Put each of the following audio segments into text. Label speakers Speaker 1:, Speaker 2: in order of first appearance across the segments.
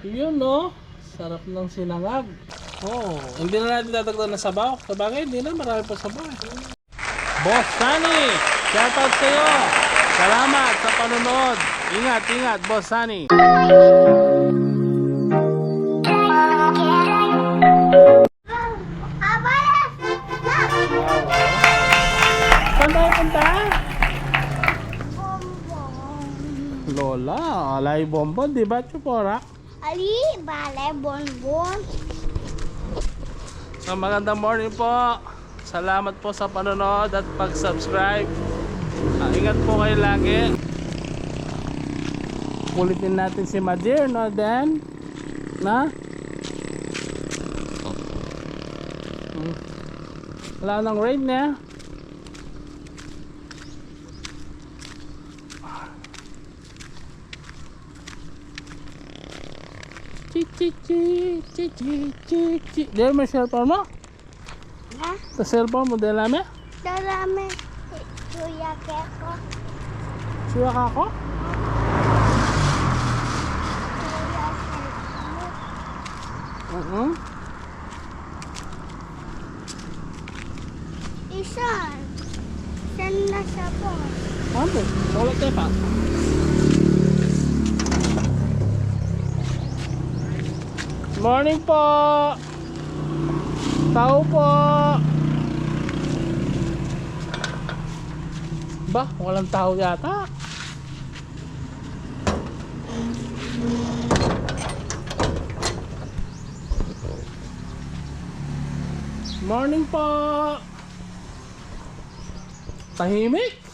Speaker 1: Yun no. Sarap ng sinangag. Oh, hindi na natin dadagdag na sabaw. Sabagay, hindi na. Marami pa sabaw. Boss Sunny, shoutout sa'yo. Salamat sa panonood. Ingat, ingat, Boss Sunny. Saan tayo punta? Lola, alay bonbon, di ba, Chupora?
Speaker 2: Ali, balay, bonbon.
Speaker 1: So, magandang morning po. Salamat po sa panonood at pag-subscribe. Ingat po kayo lagi. Kulitin natin si Madir, no, Dan? Na? Wala nang rain na. Chi. Dahil may cellphone mo?
Speaker 2: Ha?
Speaker 1: Sa cellphone mo, dahil namin?
Speaker 2: Darami. Kuya Keko.
Speaker 1: Suwa ka ako?
Speaker 2: Kuya Keko. Isan. Isan na siya po.
Speaker 1: Ano? Ulit tayo pa. Morning po. Tao po. Ba, walang tao yata. Morning po. Tahimik.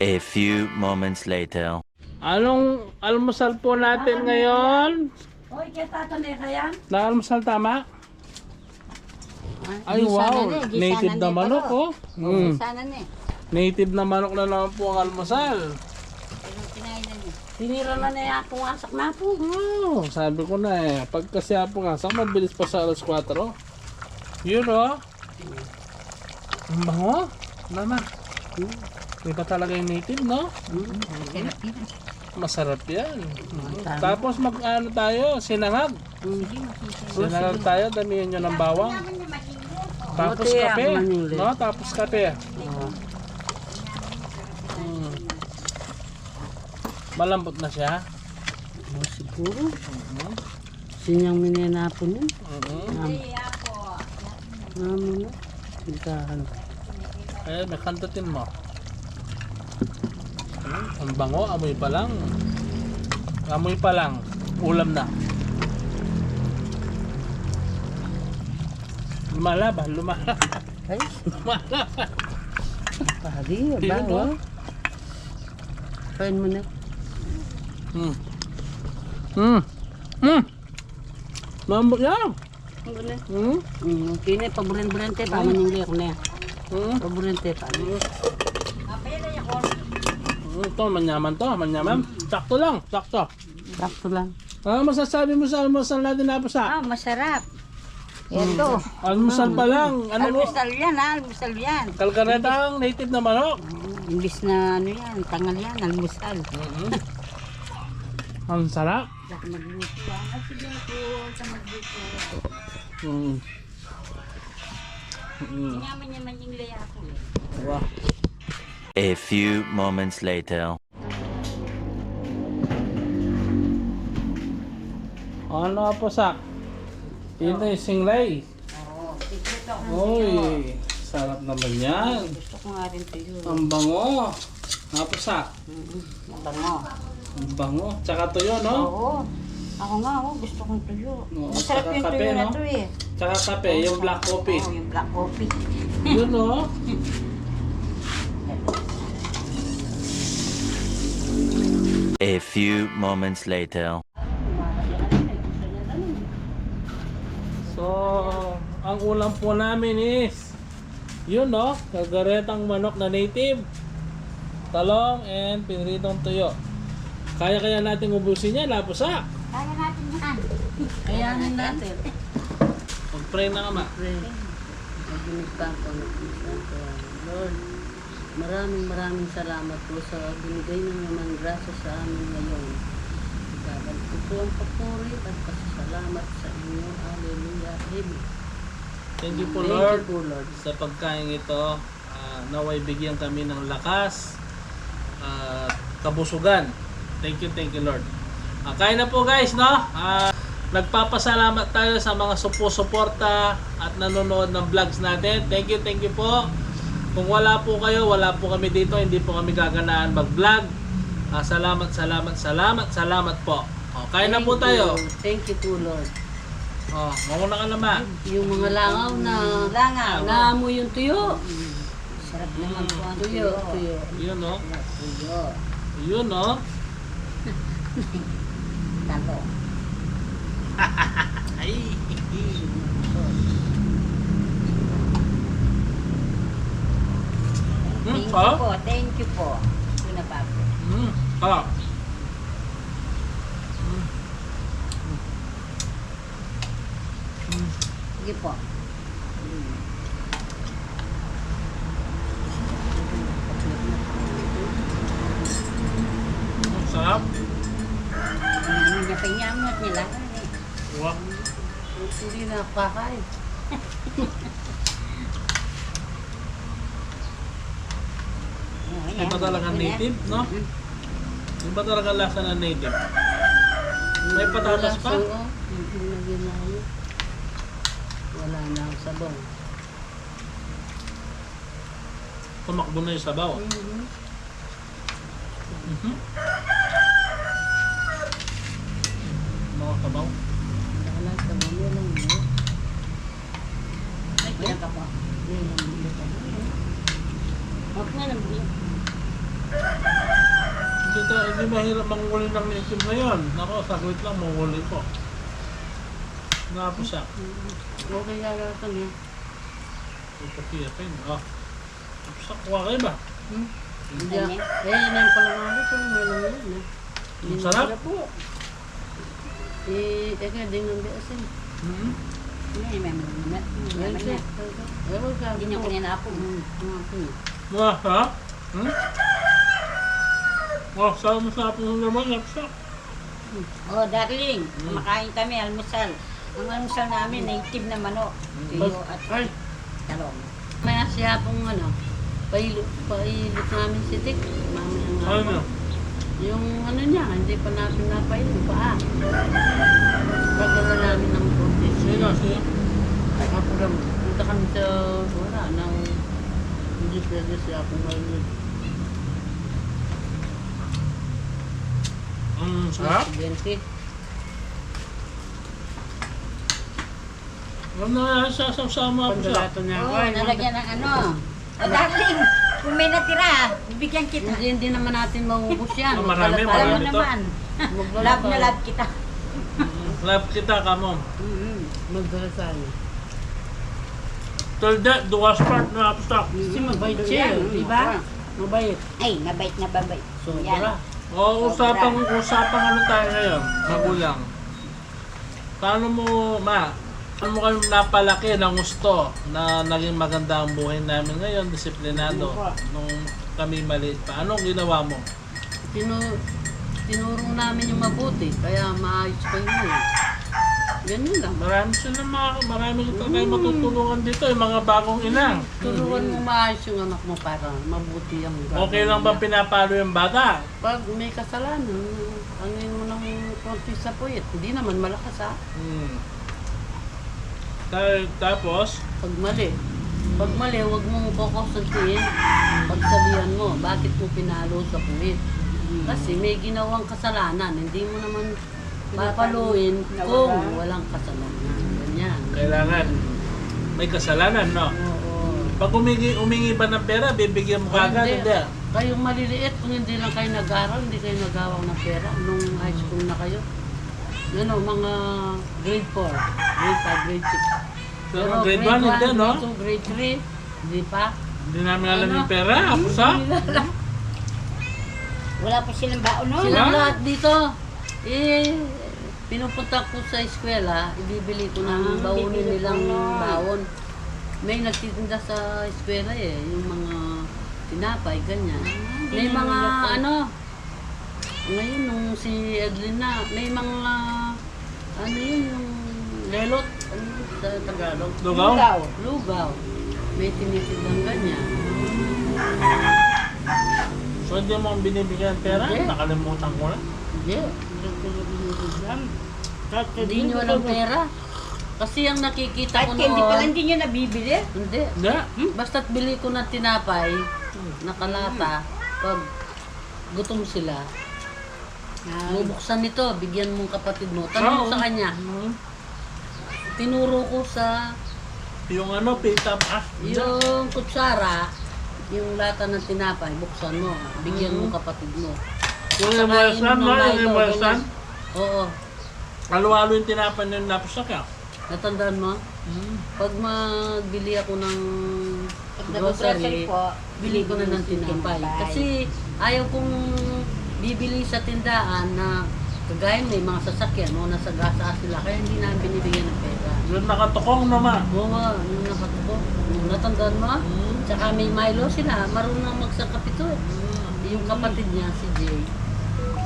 Speaker 3: A few moments later.
Speaker 1: Anong almusal po natin ngayon?
Speaker 4: Oy, kaya tato na yan?
Speaker 1: Na-almusal tama? Ay wow, native na manok oh.
Speaker 4: Sana na eh.
Speaker 1: Native na manok na naman po ang almusal.
Speaker 4: Tinira na niya pumasok na po.
Speaker 1: Oh, sabi ko na eh, pag kasi pumasok, mabilis pa sa alas 4. Yun oh. Ang bango. Naman. Iba talaga yung native, no? Masarap yan. Tapos mag-ano tayo, sinangag. Sinangag tayo, damihan nyo ng bawang. Tapos kape. No? Tapos kape. Malambot na siya.
Speaker 4: Siguro. Sinyang minenapon yun. Naman na. Tintahan.
Speaker 1: Eh, may kantatin mo. Ang bango, amoy pa lang. Amoy pa lang. Ulam na. Lumalaban, lumalaban.
Speaker 4: Ay,
Speaker 1: Lumalaban.
Speaker 4: pari.
Speaker 1: Yun,
Speaker 4: Bawa.
Speaker 1: oh.
Speaker 4: Kain mo na.
Speaker 1: Mambot yan.
Speaker 4: Ano na?
Speaker 1: Hmm?
Speaker 4: Kini paborente pa man yung liyak na.
Speaker 1: Hmm?
Speaker 4: Paborente pa.
Speaker 1: Ito, manyaman to, manyaman. Sakto lang, sakto.
Speaker 4: Sakto lang.
Speaker 1: Ano masasabi mo sa almusal natin na sa?
Speaker 4: Masarap. Ito.
Speaker 1: Almusal pa lang. Ano mo?
Speaker 4: Almusal yan ha, almusal yan.
Speaker 1: Kalkaretang native na manok.
Speaker 4: Imbis na ano yan, tangal yan, almusal.
Speaker 1: Ang sarap.
Speaker 4: Baka magluto lang. Sige po, sa magluto. Sinyaman naman yung laya ko eh.
Speaker 1: Wow.
Speaker 3: A few moments later.
Speaker 1: Ano po sa? Ito yung singlay. Uy, sarap naman yan.
Speaker 4: Gusto ko nga rin ito yun.
Speaker 1: Ang bango. Ano sa?
Speaker 4: Mabango.
Speaker 1: Ang bango. Tsaka tuyo, no?
Speaker 4: Oo. Ako nga, gusto kong tuyo.
Speaker 1: Oo,
Speaker 4: Masarap
Speaker 1: tsaka
Speaker 4: yung
Speaker 1: kape,
Speaker 4: tuyo na
Speaker 1: no?
Speaker 4: to eh.
Speaker 1: Tsaka kape, yung black coffee.
Speaker 4: Oo, yung black coffee.
Speaker 1: Yun, no?
Speaker 3: A few moments later.
Speaker 1: So, ang ulam po namin is yun, no? Kagaretang manok na native, talong, and pinritong tuyo. Kaya natin ubusin yan, lapusa.
Speaker 4: Kaya natin yan.
Speaker 5: Kayanin natin.
Speaker 1: Mag-pray na nga, ma.
Speaker 5: Pray. Magbinigtan ko. Lord, maraming salamat po sa binigay ng naman grasya sa amin ngayon. Gagawin ko po ang papuri at pasasalamat sa inyo. Hallelujah. Amen.
Speaker 1: Thank you po,
Speaker 5: Thank
Speaker 1: Lord,
Speaker 5: you po, Lord.
Speaker 1: sa pagkain ito. Naway bigyan kami ng lakas at kabusugan. Thank you, Lord. Kain na po, guys, no? Nagpapasalamat tayo sa mga suporta at nanonood ng vlogs natin. Thank you po. Kung wala po kayo, wala po kami dito, hindi po kami gaganaan mag-vlog. Salamat po. Kain na po tayo.
Speaker 5: Thank you po, Lord.
Speaker 1: Mauna ka naman.
Speaker 5: Yung mga langaw na
Speaker 4: Langaw.
Speaker 5: naamoy yung tuyo.
Speaker 4: Sarap naman po ang
Speaker 5: Tuyo.
Speaker 1: Yun, no?
Speaker 4: Tuyo.
Speaker 1: Yun, no?
Speaker 4: Talo.
Speaker 1: Ay.
Speaker 4: Thank you
Speaker 1: sarap.
Speaker 4: po. Thank you po. Ito na pa po.
Speaker 1: Sarap.
Speaker 4: Sige po.
Speaker 1: Sarap.
Speaker 4: Ano niya pinyamot nila.
Speaker 1: Wow.
Speaker 5: Hindi na kakain.
Speaker 1: Iba talaga native, no? Iba talaga lasa ng native. May patatas pa?
Speaker 5: Wala na ang sabaw.
Speaker 1: Tumakbo na yung sabaw. Mga sabaw.
Speaker 5: Wala na ang sabaw. Wala na.
Speaker 4: Ay, pinaka po. Huwag na lang.
Speaker 1: Hindi mahirap manghuli ng native na yun. Nako, saglit lang manghuli ko. Nakapos siya.
Speaker 5: Okay, lalatan niya.
Speaker 1: Ito siya rin. Tapos kuha kayo ba?
Speaker 5: Hindi. Yan ang palamari ko. Meron yun.
Speaker 1: Ang sarap.
Speaker 5: po. Teka, di nang biasin.
Speaker 4: Hindi, may mga.
Speaker 5: Well, siya. Ewan ka.
Speaker 4: Hindi niya ko ninapo.
Speaker 1: Wah, ha? Sarap yung naman. Napsak.
Speaker 4: Oh, darling. Kumakain kami, almusal. Ang almusal namin, native na manok. Tuyo at
Speaker 5: Ay,
Speaker 4: talong.
Speaker 5: may siya pong pailot namin si Tik. Mamaya nga
Speaker 1: Ano
Speaker 5: po.
Speaker 1: na?
Speaker 5: Yung niya, hindi pa natin napailot. Paa. Pagdala namin ng protein.
Speaker 1: Sino?
Speaker 5: Kapag punta kami sa wala nang hindi pwede siya kung mailot.
Speaker 1: Sarap?
Speaker 5: Aksidente.
Speaker 1: Alam na nga sasama ako siya.
Speaker 5: Pandalato niya.
Speaker 4: Oh, nalagyan ng ano. Oh, darling, kung may natira, bibigyan kita.
Speaker 5: Hindi naman natin maubos yan.
Speaker 1: Marami,
Speaker 4: Alam
Speaker 1: marami
Speaker 4: mo
Speaker 1: to.
Speaker 4: naman.
Speaker 5: Magdala
Speaker 4: Love na
Speaker 5: tayo.
Speaker 4: love kita.
Speaker 1: Love kita, kamo.
Speaker 5: Magdala tayo.
Speaker 1: Tulda, duwas part na napsak.
Speaker 5: Kasi mabait siya, di ba? Mabait.
Speaker 4: Ay, mabait na babait.
Speaker 5: Sobra.
Speaker 1: Usapang ano tayo ngayon, magulang. Paano mo kayo napalaki ng gusto na naging maganda ang buhay namin ngayon, disiplinado, nung kami maliit pa? Anong ginawa mo?
Speaker 5: Tinuro namin yung mabuti, kaya maayos pa yun. Ganyan lang.
Speaker 1: Marami tayo matutulungan dito, yung mga bagong ina.
Speaker 5: Turuan mo maayos yung anak mo para mabuti ang gagawin
Speaker 1: Okay lang ba
Speaker 5: niya.
Speaker 1: pinapalo yung bata?
Speaker 5: Pag may kasalanan, angin mo ng konti sa puwit. Hindi naman malakas ha.
Speaker 1: Tapos,
Speaker 5: Pag mali, huwag mong kukonsultiin. Pagsabihan mo, bakit mo pinalo sa puwit? Kasi may ginawang kasalanan, hindi mo naman papaluin kung walang kasalanan. Ganyan.
Speaker 1: kailangan may kasalanan, no?
Speaker 5: Oo.
Speaker 1: Pag umingi ba ng pera, bibigyan mo kagad, hindi.
Speaker 5: Kayong maliliit, kung hindi lang kayo nag-aral, hindi kayo nagawang ng pera nung high school na kayo. Mga grade 4, grade 5, grade 6.
Speaker 1: Pero grade 1, hindi, no?
Speaker 5: Grade 2, grade 3, hindi pa.
Speaker 1: Hindi namin alam yung pera, apusa.
Speaker 4: Wala pa silang baon nun.
Speaker 5: Silang
Speaker 1: Ha?
Speaker 5: lahat dito, pinupunta ko sa eskwela, ibibili ko ng baunin
Speaker 4: bibili
Speaker 5: nilang
Speaker 4: ko nun.
Speaker 5: baon. May nagtitinda sa eskwela yung mga tinapay, ganyan. May mga ngayon nung si Edlina, may mga yung lelot, sa Tagalog?
Speaker 1: Lugaw?
Speaker 5: Lugaw. May tinitindang ganyan.
Speaker 1: So hindi mo binibigyan pera?
Speaker 5: Hindi.
Speaker 1: Nakalimutan ko na.
Speaker 5: Hindi. Hindi nyo walang pera. Kasi ang nakikita ko
Speaker 4: Kahit hindi pala
Speaker 5: noon,
Speaker 4: hindi nyo nabibili.
Speaker 5: hindi.
Speaker 1: Hindi.
Speaker 5: Basta't bili ko ng tinapay, nakalata, pag gutom sila, bubuksan nito, bigyan mong kapatid mo. Tanong mo
Speaker 1: Oo.
Speaker 5: sa kanya. Tinuro ko sa
Speaker 1: Yung pita pa.
Speaker 5: yung kutsara, yung lata ng tinapay, buksan mo, bigyan mo kapatid mo.
Speaker 1: Yung
Speaker 5: Saka
Speaker 1: imuelsan,
Speaker 5: inom
Speaker 1: no?
Speaker 5: ng
Speaker 1: Yung
Speaker 5: Milo,
Speaker 1: imuelsan.
Speaker 5: ganyan. Oo.
Speaker 1: Halo-halo yung tinapan yung napasak ah.
Speaker 5: Natandaan mo? Pag magbili ako ng
Speaker 4: Pag nag-grocery
Speaker 5: grocery,
Speaker 4: po,
Speaker 5: bili ko na ng tinapay. Kasi ayaw kong bibili sa tindahan na kagaya may mga sasakyan o nasa gasa sila, kaya hindi namin binibigyan ng pera.
Speaker 1: Yung nakatukong naman.
Speaker 5: Oo nga, nung nakatuko. Nung natandaan mo? Tsaka may Milo sila, marunong magsangkap ito eh. Yung kapatid niya, si Jay,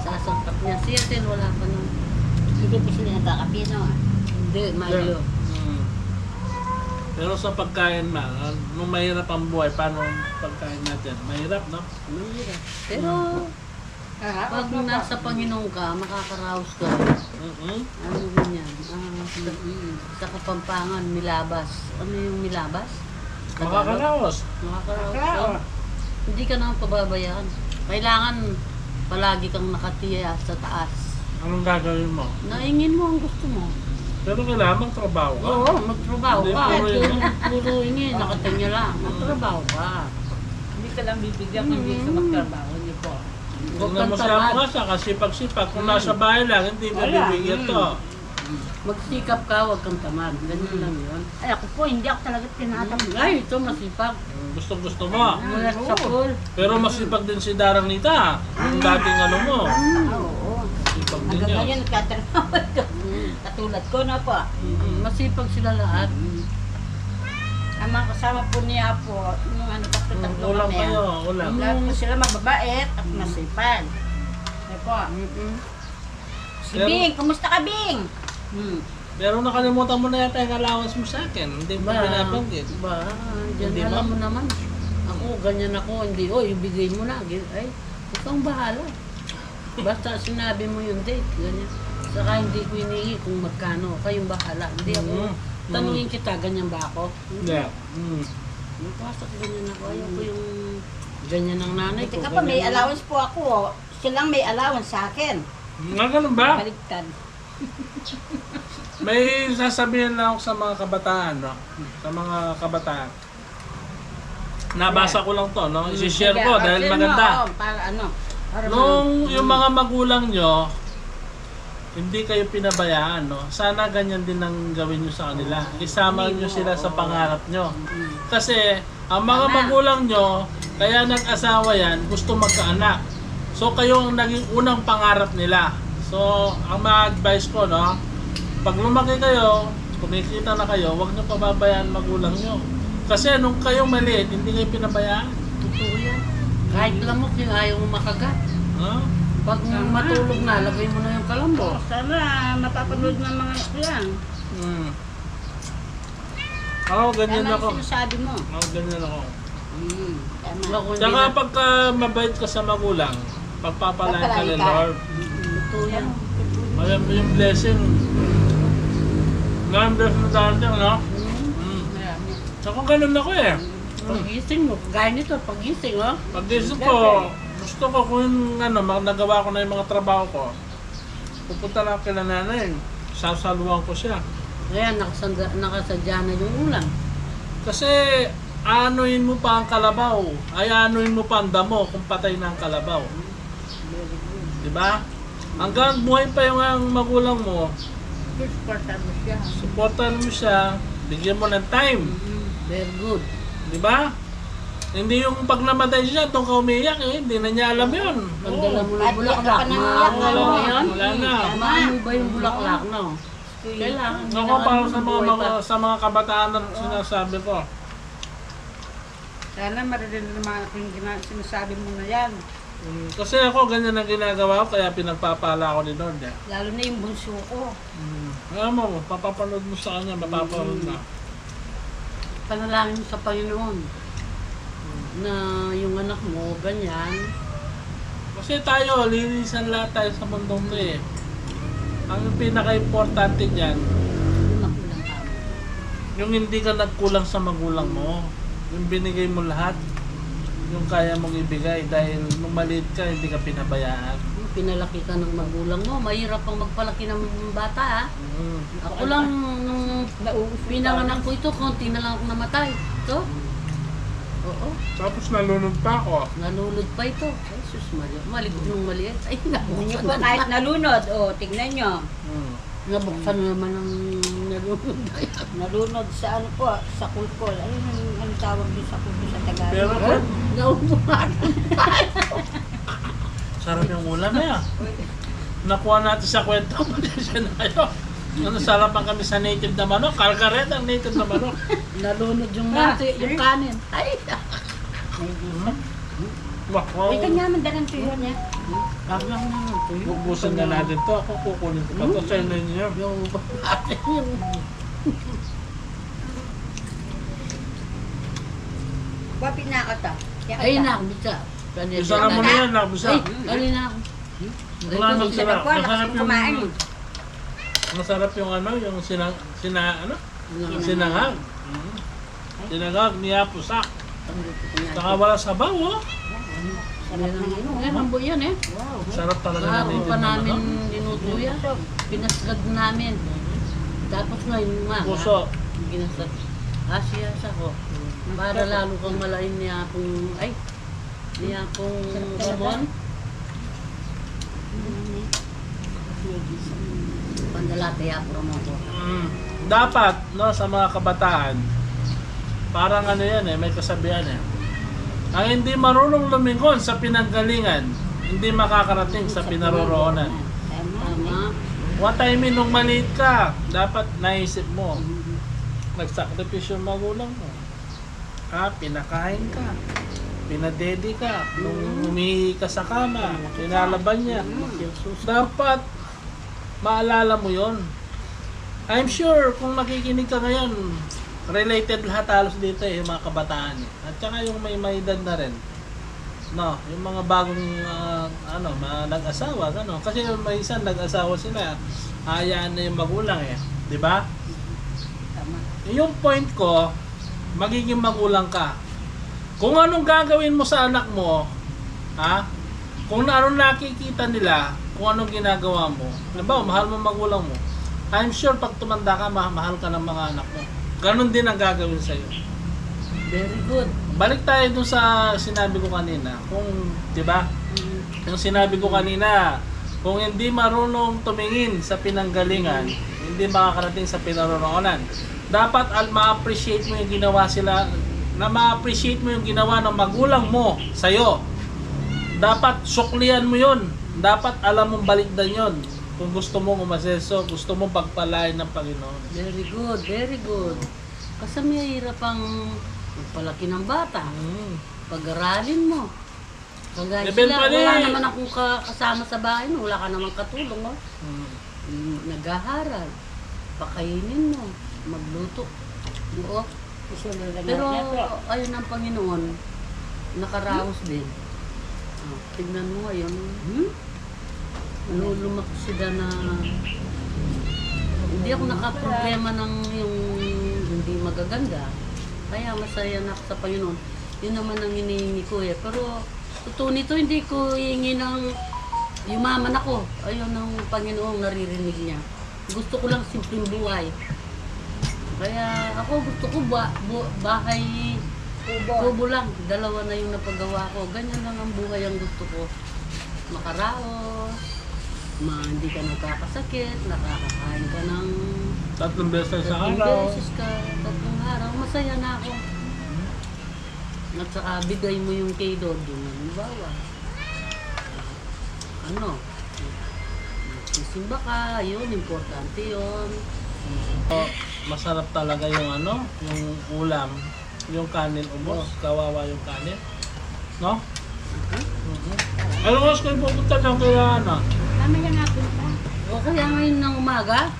Speaker 5: sasangkap niya. Si Ethel, wala pa nung.
Speaker 4: Hindi po sila nagkakapino.
Speaker 5: Hindi, Milo.
Speaker 1: Pero sa pagkain man, nung mahirap ang buhay, paano ang pagkain natin? Mahirap, no?
Speaker 5: Mahirap. Pero, pag nasa Panginoon ka, makakaraos ka. Ano ganyan? Sa Kapampangan, milabas. Ano yung milabas?
Speaker 1: Makakalaos.
Speaker 5: Makakaraos ka. Hindi ka naman pababayaan. Kailangan palagi kang nakatiya sa taas.
Speaker 1: Anong gagawin mo?
Speaker 5: Naingin mo ang gusto mo.
Speaker 1: Pero kailangan magtrabaho ka.
Speaker 5: Oo, magtrabaho
Speaker 1: Hindi,
Speaker 5: ka.
Speaker 1: puro yun.
Speaker 5: Puro ingin, nakatinya lang. Magtrabaho ka.
Speaker 4: Hindi ka lang bibigyan kung hindi ka magtrabaho. Hindi po.
Speaker 5: Huwag
Speaker 1: Huwag
Speaker 5: kang
Speaker 1: na masaya
Speaker 5: tamad.
Speaker 1: ka sa kasipag-sipag. Kung nasa bahay lang, hindi ka
Speaker 4: Wala.
Speaker 1: bibigyan to.
Speaker 5: Magsikap ka, huwag kang tamad. Ganyan lang yun.
Speaker 4: Ay, ako po, hindi ako talaga tinatamad.
Speaker 5: Ay, ito masipag.
Speaker 1: Gusto mo.
Speaker 5: Mula sa pool.
Speaker 1: Pero masipag din si Daranita. Yung dating mo.
Speaker 4: Oo.
Speaker 1: Masipag din
Speaker 4: Hanggang
Speaker 1: yun.
Speaker 4: ngayon, nagtatrabaho ko. Katulad ko na po.
Speaker 5: Masipag sila lahat.
Speaker 4: Ang mga kasama po niya po, yung tatlo
Speaker 1: Ulam
Speaker 4: kami.
Speaker 1: kayo, ulam.
Speaker 4: Lahat po sila mababait at masipag. Ay po. Si
Speaker 1: Pero-
Speaker 4: Bing, kumusta ka Bing?
Speaker 1: Pero nakalimutan mo na yata yung allowance mo sa akin. Hindi mo binabanggit.
Speaker 5: Ba, dyan
Speaker 1: Hindi
Speaker 5: alam
Speaker 1: ba?
Speaker 5: mo naman. Ako, ganyan ako. Hindi, ibigay mo na. Ay, ikaw ang bahala. Basta sinabi mo yung date. Ganyan. Saka hindi ko hinihingi kung magkano. Kayong bahala. Hindi ako. Tanungin kita, ganyan ba ako?
Speaker 1: Hindi.
Speaker 5: Yung pasok, ganyan ako. Ayaw ko yung ganyan ng nanay ko.
Speaker 4: Buti ka pa, may
Speaker 5: ganyan
Speaker 4: allowance po ako. Silang may allowance sa akin.
Speaker 1: Nga ganun ba?
Speaker 4: Baligtad.
Speaker 1: May sasabihin lang ako sa mga kabataan, no? Sa mga kabataan. Nabasa ko lang to, no? I-share ko dahil
Speaker 4: Share mo,
Speaker 1: maganda.
Speaker 4: oo, para ano. Para
Speaker 1: Nung yung mga magulang nyo, hindi kayo pinabayaan, no? Sana ganyan din ang gawin nyo sa kanila. Isama nyo sila sa pangarap nyo. Kasi, ang mga magulang nyo, kaya nag-asawa yan, gusto magkaanak. So, kayo ang naging unang pangarap nila. So, ang ma-advise ko, no? Pag lumaki kayo, kumikita na kayo, huwag nyo pababayaan magulang nyo. Kasi nung kayo maliit, hindi kayo pinabayaan.
Speaker 5: Totoo yan. Kahit lamok yung ayaw mo makagat.
Speaker 1: No?
Speaker 5: Pag matulog na, lagay mo na yung kalambo.
Speaker 4: Sana mapapanood ng mga anak ko yan.
Speaker 1: Ako, ganyan
Speaker 4: Tama
Speaker 1: ako.
Speaker 4: yung sinasabi mo.
Speaker 1: Ako, ganyan ako.
Speaker 4: Tama.
Speaker 5: Ako, hindi
Speaker 1: Tsaka
Speaker 5: na-
Speaker 1: pagka mabait ka sa magulang, pagpapalain ka
Speaker 4: Pagpapalain
Speaker 1: ni
Speaker 4: ka.
Speaker 1: Lord.
Speaker 5: Totoo yan.
Speaker 1: Alam mo yung blessing. Ngayon blessing na darating, no?
Speaker 4: Marami.
Speaker 1: Tsaka ganun ako eh.
Speaker 5: Pagising mo, gaya nito, pagising, oh.
Speaker 1: Pag-isip ko, gusto ko kung nagawa ko na yung mga trabaho ko, pupunta lang kila nanay, sasaluhan ko siya.
Speaker 5: Kaya nakasadya na yung ulam.
Speaker 1: Kasi anuin mo pa ang kalabaw, ay anuin mo pa ang damo kung patay na ang kalabaw. Diba? Hanggang buhay pa yung ang magulang mo,
Speaker 4: Supportan mo siya.
Speaker 1: supportan mo siya, bigyan mo ng time.
Speaker 5: Very good.
Speaker 1: Diba? Hindi yung pag namatay siya, doon ka umiyak eh. Hindi na niya alam yun.
Speaker 5: Pagdala mo
Speaker 4: At
Speaker 5: ng
Speaker 4: iyak ka
Speaker 5: bulaklak,
Speaker 4: pa ng iyak,
Speaker 1: Wala
Speaker 4: ano?
Speaker 1: na. Wala na.
Speaker 5: maamoy ba yung bulaklak, no? Kailangan.
Speaker 1: Ako para sa mga kabataan na sinasabi ko.
Speaker 4: Sana maririnig naman ako yung sinasabi mo na yan.
Speaker 1: Kasi ako ganyan ang ginagawa ko kaya pinagpapala ako ni Lord eh.
Speaker 4: Lalo na yung bunso ko.
Speaker 1: Alam mo, papapanood mo sa kanya, mapapanood na.
Speaker 5: Panalangin mo sa Panginoon na yung anak mo, ganyan.
Speaker 1: Kasi tayo, linisan lahat tayo sa mundong to eh. Ang pinaka-importante dyan,
Speaker 5: Makulang ka mo.
Speaker 1: yung hindi ka nagkulang sa magulang mo. Yung binigay mo lahat, yung kaya mong ibigay dahil nung maliit ka, hindi ka pinabayaan.
Speaker 5: Pinalaki ka ng magulang mo, mahirap pang magpalaki ng bata, ha?
Speaker 1: Mm.
Speaker 5: Ako lang, nung pinanganak ko ito, konti na lang ako namatay. Ito? Oo.
Speaker 1: Tapos nalunod pa ako.
Speaker 5: Nalulod pa ito. Ay, sus Maria. Malikot nung maliit. Ay,
Speaker 4: Hindi
Speaker 5: nabuksan
Speaker 4: po
Speaker 5: na.
Speaker 4: kahit nalunod, tignan nyo.
Speaker 5: Nabuksan na naman ang nalulod.
Speaker 4: Nalunod sa ano po, sa kulkol. Ano tawag din sa kulkol sa Tagalog?
Speaker 1: Pero
Speaker 5: Naubuhan.
Speaker 1: sarap yung ulam eh. Nakuha natin sa kwento, pasensya na kayo. Ano, sarapan kami sa native na manok. Karkaret ang native na manok.
Speaker 5: Nalunod yung nati, yung kanin. Ay,
Speaker 1: Wow.
Speaker 4: Ay, kanya man dalang tuyo niya.
Speaker 5: kaklang naman ito.
Speaker 1: Bubusan na natin to. Ako kukunin ko pa to sa inyo niyo.
Speaker 5: Yung atin yung...
Speaker 4: Wapit na ako to.
Speaker 5: Ay, nakabisa.
Speaker 1: Bisa na mo na yan, nakabisa.
Speaker 5: Ay, alin na ako.
Speaker 1: Wala nang sarap.
Speaker 4: Wala
Speaker 1: Masarap
Speaker 4: kasing kumain.
Speaker 1: yung... Masarap yung ano, yung sinangag. Sinangag ni Apusak. Saka wala sabaw, oh.
Speaker 4: Sarap ng ano.
Speaker 5: Meron po yan eh.
Speaker 4: Wow.
Speaker 1: Sarap talaga na
Speaker 5: Kahapon
Speaker 1: native
Speaker 5: pa
Speaker 1: na
Speaker 5: namin
Speaker 1: manok.
Speaker 5: dinuto yan. Pinaslad namin. Tapos ngayon umaga,
Speaker 1: Puso.
Speaker 5: ginaslad. Asya ko. Para lalo kang malain niya pong, ay, niya pong Ramon. Pandalate ya po Ramon ko.
Speaker 1: Dapat, no, sa mga kabataan, parang ano yan eh, may kasabihan eh. Ang hindi marunong lumingon sa pinanggalingan, hindi makakarating sa pinaroroonan.
Speaker 5: Tama.
Speaker 1: What I mean, nung maliit ka, dapat naisip mo, nagsakripisyo yung magulang mo. Pinakain ka, pinadedi ka, nung umihi ka sa kama, pinalaban niya. Dapat, maalala mo yon. I'm sure, kung nakikinig ka ngayon, related lahat halos dito eh, yung mga kabataan. At saka yung may edad na rin. No, yung mga bagong nag-asawa, gano. Kasi may isang nag-asawa sila, hayaan na yung magulang eh, 'di ba?
Speaker 4: Tama.
Speaker 1: Yung point ko, magiging magulang ka. Kung anong gagawin mo sa anak mo, kung anong nakikita nila, kung anong ginagawa mo, halimbawa, mahal mo magulang mo, I'm sure pag tumanda ka, mahal ka ng mga anak mo. Ganon din ang gagawin sa'yo.
Speaker 5: Very good.
Speaker 1: Balik tayo dun sa sinabi ko kanina. Kung, di ba? Yung sinabi ko kanina, kung hindi marunong tumingin sa pinanggalingan, hindi makakarating sa pinaroroonan. Dapat ma-appreciate mo yung ginawa ma-appreciate mo yung ginawa ng magulang mo sa'yo. Dapat suklian mo yun. Dapat alam mong balikdan yun. Kung gusto mong umaseso, gusto mong pagpalain ng Panginoon.
Speaker 5: Very good, very good. Kasi may hirap ang magpalaki ng bata. Pag-aralin mo. Kagaya sila,
Speaker 1: Eventually,
Speaker 5: wala naman akong kasama sa bahay mo. Wala ka namang katulong. Oh. Nag-aaral. Pakainin mo. Magluto. Oo. Pero ayun ang Panginoon, nakaraos din. Tignan mo ngayon. Lulumak sila na hindi ako nakaproblema ng yung hindi magaganda. Kaya masaya na ako sa Panginoon. Yun naman ang hinihingi ko eh. Pero totoo nito, hindi ko hihingi ng yumaman ako. Ayun ang Panginoon naririnig niya. Gusto ko lang simpleng buhay. Kaya ako gusto ko bahay kubo lang. 2 na yung napagawa ko. Ganyan lang ang buhay ang gusto ko. Makaraos. Hindi ka nagkakasakit, nakakakain ka ng
Speaker 1: 3 beses sa
Speaker 5: 3
Speaker 1: araw.
Speaker 5: beses ka, 3 araw, masaya na ako. At saka bigay mo yung kay Dodo. Halimbawa, ano, sisimba ka, yun, importante yun.
Speaker 1: Oh, masarap talaga yung ano, yung ulam, yung kanin ubos, kawawa yung kanin. No? Alam mo, kayo pupunta lang kaya ano?
Speaker 4: Mamaya nga po pa.
Speaker 5: O kaya ngayon ng umaga,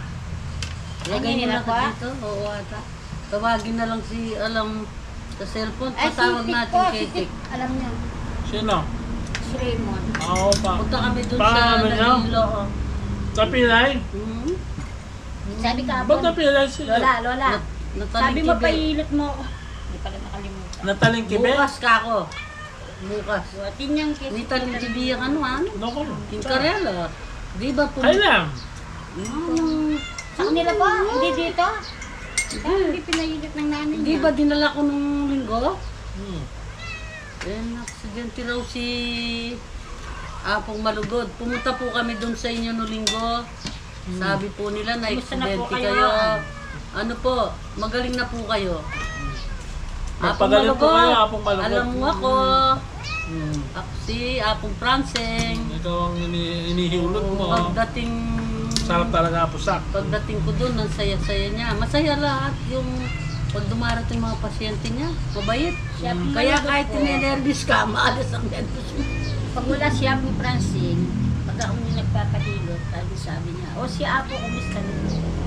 Speaker 5: lagay mo
Speaker 4: Ay,
Speaker 5: na
Speaker 4: nila
Speaker 5: ka
Speaker 4: pa?
Speaker 5: dito. Oo, ata. Tawagin na lang si, sa cellphone,
Speaker 4: Ay,
Speaker 5: patawag
Speaker 4: si Tik
Speaker 5: natin
Speaker 4: po,
Speaker 5: kay
Speaker 4: si
Speaker 5: Tik.
Speaker 4: Tik. Alam niyo,
Speaker 1: Sino?
Speaker 4: si Raymond.
Speaker 1: Oo pa.
Speaker 5: Punta kami dun
Speaker 1: Paano
Speaker 5: sa
Speaker 1: niyo?
Speaker 5: Nagilo.
Speaker 1: Sa Pilay?
Speaker 5: Hmm?
Speaker 4: Sabi ka
Speaker 1: Ba't na Pilay sila?
Speaker 4: Lola. Sabi mo pa ilot mo. Hindi pala nakalimutan.
Speaker 1: Nataling kibe?
Speaker 5: Bukas ka ako. Bukas.
Speaker 4: Buhatin niyang kiss.
Speaker 5: Ni Talintibi ang ano.
Speaker 1: Naku.
Speaker 5: Yung karela. Di ba po?
Speaker 1: Kailan?
Speaker 4: Sa kanila po, hindi dito. Hindi pinailit ng nanay
Speaker 5: Di
Speaker 4: niya.
Speaker 5: ba dinala ko nung linggo?
Speaker 1: Hmm.
Speaker 5: Aksidente raw si Apong Malugod. Pumunta po kami doon sa inyo no linggo. Sabi po nila na
Speaker 4: Kumusta na po
Speaker 5: aksidente
Speaker 4: kayo?
Speaker 5: kayo. Ano po, magaling na po kayo.
Speaker 1: Magpagaling po kayo, Apong Malugod.
Speaker 5: Alam mo ako.
Speaker 1: Hmm.
Speaker 5: Ako si Apong Pranseng.
Speaker 1: Ikaw ang inihiulog mo.
Speaker 5: Pagdating
Speaker 1: Sarap talaga pusak.
Speaker 5: Pagdating ko doon, ang saya-saya niya. Masaya lahat yung pag dumarating mga pasyente niya. Mabait.
Speaker 4: Siya po
Speaker 5: Kaya
Speaker 4: malugod
Speaker 5: kahit
Speaker 4: po.
Speaker 5: tinenervis ka, maalis ang nervous mo.
Speaker 4: Pag wala siya po Francine, pag ako yung nagpapahilot, sabi niya, o si Apo, kumusta na?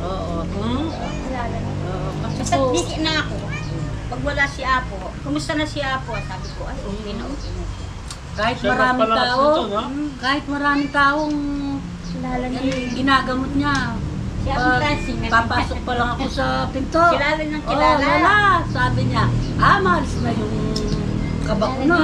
Speaker 5: Oo.
Speaker 1: Hmm?
Speaker 4: Kilala na.
Speaker 5: Oo. Kasi
Speaker 4: Basta
Speaker 5: po,
Speaker 4: di na ako. Pag wala si Apo, kumusta na si Apo? Sabi ko, ay, okay na siya.
Speaker 5: kahit
Speaker 1: Siya
Speaker 5: maraming
Speaker 1: nagpalakas
Speaker 5: tao,
Speaker 1: nito, no?
Speaker 5: kahit maraming taong
Speaker 4: Kilala niya yun.
Speaker 5: ginagamot niya.
Speaker 4: Si Apo Francine.
Speaker 5: Papasok pa lang ako sa pinto.
Speaker 4: Kilala ng kilala.
Speaker 5: Wala. Sabi niya, maalis na yung kabak ko na.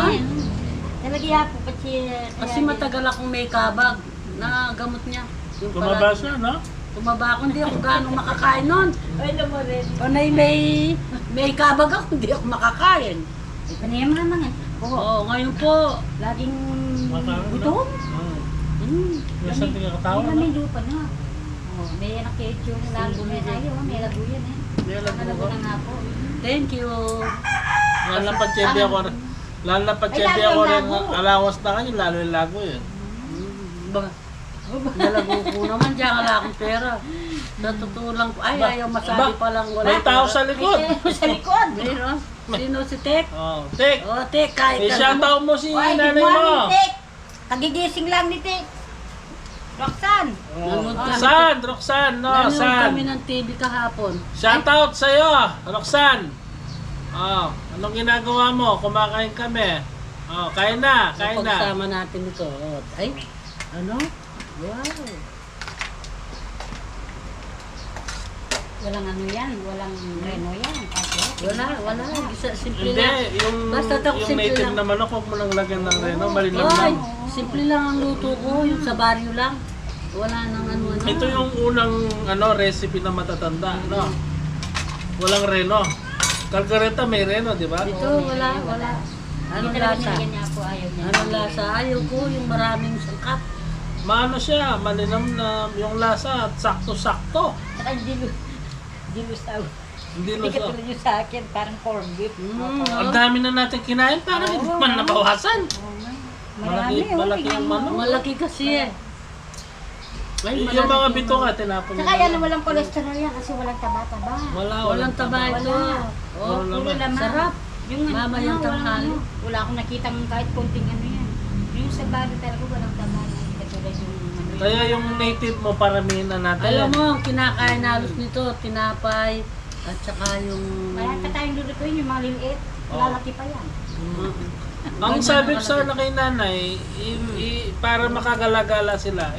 Speaker 4: Nalagyan po pati.
Speaker 5: Kasi matagal akong may kabag na gamot niya. Yung
Speaker 1: Tumaba
Speaker 5: pala-
Speaker 1: siya, no?
Speaker 5: Tumaba ako, hindi ako gano'ng makakain nun.
Speaker 4: Ay, alam mo rin.
Speaker 5: Panay may kabag ako, hindi ako makakain.
Speaker 4: Ay, panayam naman nga. Oo.
Speaker 5: Oo, ngayon po,
Speaker 4: Laging
Speaker 1: Makain,
Speaker 4: gutom.
Speaker 1: Hmm.
Speaker 5: hmm,
Speaker 1: Minsan tingin katawa,
Speaker 4: May
Speaker 1: no?
Speaker 4: may lupa na. Oh, may nakit yung lalo na tayo. May lago yan eh.
Speaker 5: Nilalago
Speaker 4: Nalago
Speaker 5: ko.
Speaker 4: na nga po.
Speaker 5: Thank you.
Speaker 1: Lalo na patsebe ako. Lalo na patsebe
Speaker 4: Ay,
Speaker 1: ako
Speaker 4: lalo
Speaker 1: rin.
Speaker 4: yung lago.
Speaker 1: Alawas na kayo, lalo yung lago yun.
Speaker 5: Ba, nalago ko naman, diyan wala akong pera. Sa totoo lang po, ay,
Speaker 1: Ba-
Speaker 5: ayaw masabi
Speaker 1: ba-
Speaker 5: pa lang wala.
Speaker 1: May tao sa likod.
Speaker 4: Sa likod.
Speaker 5: Meron. Sino si Tek?
Speaker 1: Oh, Tek!
Speaker 5: Oh, Tek, kahit
Speaker 1: I-shoutout mo si
Speaker 4: Ay,
Speaker 1: nanay
Speaker 4: good morning,
Speaker 1: mo.
Speaker 4: Tik. Kagigising lang ni Tik. Roxanne.
Speaker 1: Oh.
Speaker 5: Nanood kami.
Speaker 1: San? Roxanne, no?
Speaker 5: Nanood
Speaker 1: San?
Speaker 5: kami ng TV kahapon.
Speaker 1: Shoutout sa'yo, Roxanne. Oh, anong ginagawa mo? Kumakain kami. Oh, kain na, kain na.
Speaker 5: Pagsama natin ito. Oh, ay, ano? Wow.
Speaker 4: Walang ano yan. Walang reno yan. Kasi,
Speaker 5: Wala. Simple
Speaker 1: Hindi,
Speaker 5: lang.
Speaker 1: yung,
Speaker 5: Basta
Speaker 1: yung
Speaker 5: simple
Speaker 1: native
Speaker 5: lang.
Speaker 1: na manok, huwag mo lang lagyan ng reno, malinam
Speaker 5: Ay,
Speaker 1: lang.
Speaker 5: simple lang ang luto ko. Yung sa baryo lang. Wala nang ano-ano.
Speaker 1: Ito yung unang recipe na matatanda, no? Walang reno. Calgareta may reno, di ba?
Speaker 5: Ito, wala. Anong
Speaker 4: Hindi talaga
Speaker 5: lasa?
Speaker 4: nilagyan niya po. Ayaw niya.
Speaker 5: Anong lasa? Ayaw ko yung maraming sangkap.
Speaker 1: Maano siya, malinam na yung lasa at sakto-sakto.
Speaker 4: Saka dilus daw.
Speaker 1: Hindi
Speaker 4: Hindi
Speaker 1: na
Speaker 4: ka
Speaker 1: siya.
Speaker 4: tulad yung sa akin. Parang corned beef.
Speaker 1: Ang dami na natin kinain, parang hindi man nabawasan.
Speaker 4: Marami.
Speaker 1: Malaki ang manok.
Speaker 5: Malaki kasi eh. Ay,
Speaker 1: Yung mga bito nga, tinapon
Speaker 4: Saka yan, walang cholesterol yan kasi walang taba-taba.
Speaker 5: Walang taba ito. Oh,
Speaker 1: Wala
Speaker 4: Puro
Speaker 1: naman.
Speaker 4: laman.
Speaker 5: sarap.
Speaker 4: Yung ano,
Speaker 5: Mamayang
Speaker 4: walang
Speaker 5: tanghali.
Speaker 4: ano. Wala akong nakitang kahit konting ano yan. Yung sa bado talaga walang taba. Katulad yung ano.
Speaker 1: Kaya yung native mo, paramihin na natin.
Speaker 5: Alam mo, ang kinakain halos nito, tinapay, at saka yung...
Speaker 4: Kaya ka tayong lulutuin yung mga liliit.
Speaker 1: Oo.
Speaker 4: Lalaki pa yan.
Speaker 1: Ang sabi ko sana kay nanay, para makagalagala sila.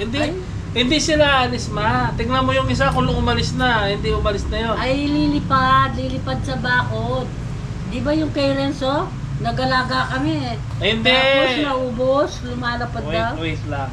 Speaker 1: Hindi sila alis ma. Tingnan mo yung isa kung umalis na, hindi umalis na yun.
Speaker 5: Ay, lilipad sa bakod. Di ba yung kay Renzo? Nagalaga kami eh.
Speaker 1: Hindi.
Speaker 5: Tapos naubos, lumalapad daw.
Speaker 1: Wait lang.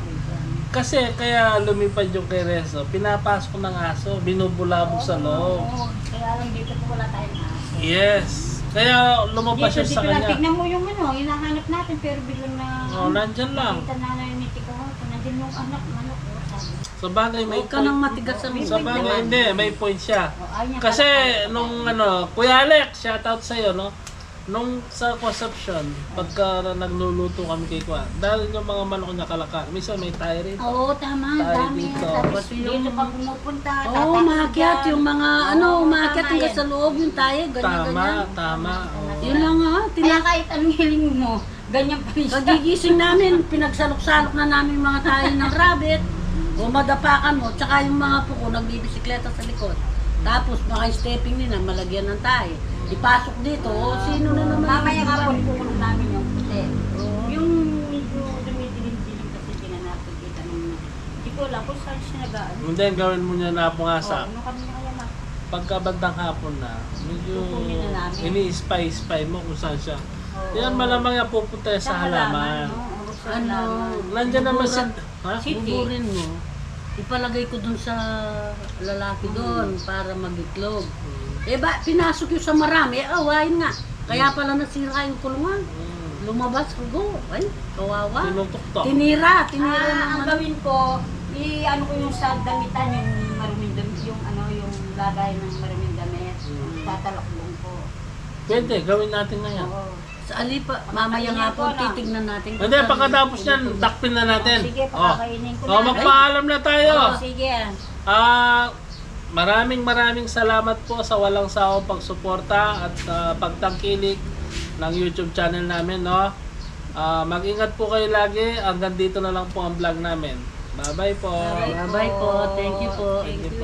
Speaker 1: Kasi kaya lumipad yung kay Renzo, pinapasok ng aso, binubulabog sa loob.
Speaker 4: Oo. Kaya lang dito po wala tayong aso.
Speaker 1: Yes. Kaya lumabas siya sa
Speaker 4: Dito lang.
Speaker 1: kanya.
Speaker 4: Tignan mo yung ano, hinahanap natin pero biglang na...
Speaker 1: Oh, nandyan lang.
Speaker 4: Nakita na ni Tito. Nandyan yung anak, manok. Sabi.
Speaker 1: Sa bagay may
Speaker 5: Huwag ka nang matigas ang
Speaker 1: Sa bagay hindi, may point siya.
Speaker 4: Oh, ayaw niya
Speaker 1: Kasi
Speaker 4: pala.
Speaker 1: nung Kuya Alex, shoutout sa'yo, no? nung sa conception, pagka nagluluto kami kay Kwan, dahil yung mga manok niya kalakal, minsan may tayo rin.
Speaker 4: Oo, tama.
Speaker 1: Tayo
Speaker 4: Dami.
Speaker 1: dito.
Speaker 4: Tapos
Speaker 5: Pati yung-
Speaker 4: dito pa pumupunta.
Speaker 5: Oo,
Speaker 4: tatakbo
Speaker 5: umakyat
Speaker 4: dyan.
Speaker 5: yung mga
Speaker 4: Oo,
Speaker 5: umakyat
Speaker 4: tama
Speaker 5: hanggang
Speaker 4: yan.
Speaker 5: sa loob yung tayo, ganyan-ganyan.
Speaker 1: Tama. Oo.
Speaker 5: Yun lang ha,
Speaker 4: Kaya kahit anong hiling mo, ganyan pa rin siya.
Speaker 5: Pagigising namin, pinagsalok-salok na namin yung mga tayo ng rabbit, o madapakan mo, tsaka yung mga puko nagbibisikleta sa likod. Tapos mga stepping nila, malagyan ng tayo. Ipasok dito, o sino na naman.
Speaker 4: Mamaya nga po, pukulong namin yung puti. Yung medyo dumidilim-dilim kasi pinanapagkita nung hindi ko alam kung saan siya nag-ano.
Speaker 1: Hindi, gawin mo niya na pungasa.
Speaker 4: Ano kami na kaya na?
Speaker 1: Pagka bandang hapon na, medyo
Speaker 4: Kukunin na namin.
Speaker 1: ini-spy mo kung saan siya.
Speaker 4: Oo.
Speaker 1: Yan malamang yan pupunta sa halaman.
Speaker 4: Oo, sa
Speaker 5: Ano,
Speaker 4: halaman.
Speaker 1: Nandiyan naman si... Ha?
Speaker 4: City.
Speaker 5: Buburin mo, ipalagay ko dun sa lalaki doon para mag-itlog. Eh ba, pinasok yung sa marami, awayin nga. Kaya pala nasira yung kulungan. Lumabas ko, go. Ay, kawawa.
Speaker 1: Tinutok-tok.
Speaker 5: Tinira
Speaker 4: Ang
Speaker 5: naman.
Speaker 4: gawin ko, ano ko yung sa damitan, yung maruming damit, yung yung lagay ng maruming damit. Tatalakbong ko.
Speaker 1: Pwede, gawin natin na yan.
Speaker 4: Oo.
Speaker 5: Sa alipa, mamaya nga po, titignan natin.
Speaker 1: Hindi, pagkatapos yan, dakpin na natin.
Speaker 4: Sige,
Speaker 1: Oh.
Speaker 4: pakakainin ko
Speaker 1: Oh,
Speaker 4: na.
Speaker 1: magpaalam na tayo.
Speaker 4: Sige.
Speaker 1: Maraming salamat po sa walang sawang pagsuporta at pagtangkilik ng YouTube channel namin, no? Mag-ingat po kayo lagi. Hanggang dito na lang po ang vlog namin. Bye-bye po.
Speaker 5: Bye-bye po. Thank you po.
Speaker 1: Thank you po.